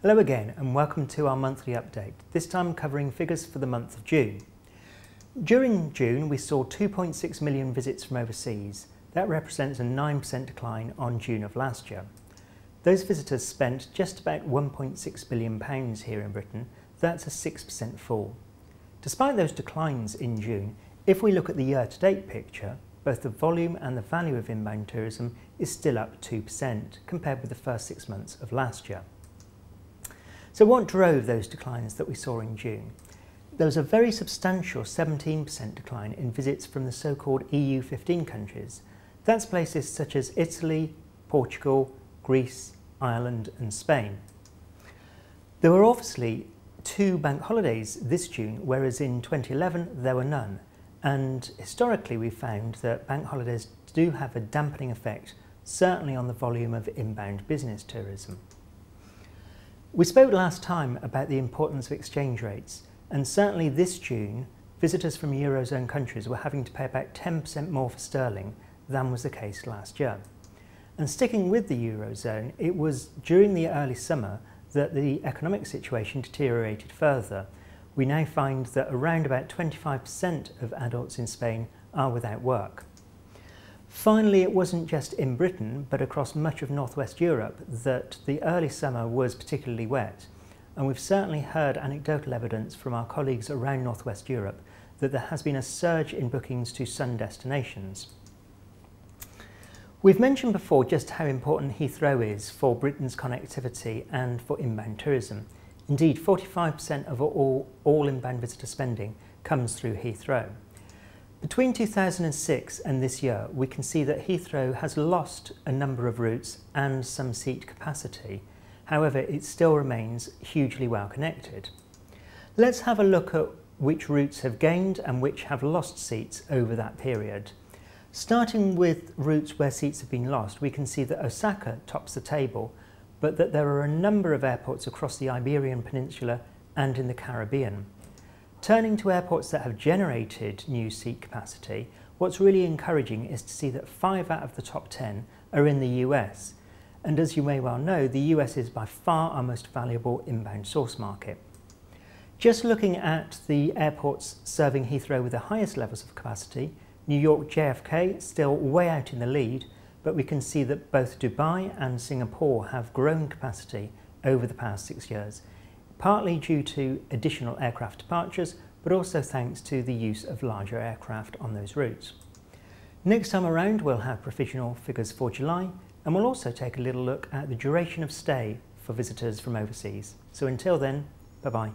Hello again and welcome to our monthly update, this time covering figures for the month of June. During June we saw 2.6 million visits from overseas. That represents a 9% decline on June of last year. Those visitors spent just about £1.6 billion here in Britain. That's a 6% fall. Despite those declines in June, if we look at the year-to-date picture, both the volume and the value of inbound tourism is still up 2% compared with the first 6 months of last year. So what drove those declines that we saw in June? There was a very substantial 17% decline in visits from the so-called EU 15 countries. That's places such as Italy, Portugal, Greece, Ireland and Spain. There were obviously 2 bank holidays this June, whereas in 2011 there were none. And historically we found that bank holidays do have a dampening effect, certainly on the volume of inbound business tourism. We spoke last time about the importance of exchange rates, and certainly this June visitors from Eurozone countries were having to pay about 10% more for sterling than was the case last year. And sticking with the Eurozone, it was during the early summer that the economic situation deteriorated further. We now find that around about 25% of adults in Spain are without work. Finally, it wasn't just in Britain, but across much of northwest Europe that the early summer was particularly wet. And we've certainly heard anecdotal evidence from our colleagues around northwest Europe that there has been a surge in bookings to sun destinations. We've mentioned before just how important Heathrow is for Britain's connectivity and for inbound tourism. Indeed, 45% of all inbound visitor spending comes through Heathrow. Between 2006 and this year, we can see that Heathrow has lost a number of routes and some seat capacity. However, it still remains hugely well connected. Let's have a look at which routes have gained and which have lost seats over that period. Starting with routes where seats have been lost, we can see that Osaka tops the table, but that there are a number of airports across the Iberian Peninsula and in the Caribbean. Turning to airports that have generated new seat capacity, what's really encouraging is to see that 5 out of the top 10 are in the US. And as you may well know, the US is by far our most valuable inbound source market. Just looking at the airports serving Heathrow with the highest levels of capacity, New York JFK still way out in the lead, but we can see that both Dubai and Singapore have grown capacity over the past 6 years, partly due to additional aircraft departures, but also thanks to the use of larger aircraft on those routes. Next time around we'll have provisional figures for July, and we'll also take a little look at the duration of stay for visitors from overseas. So until then, bye-bye.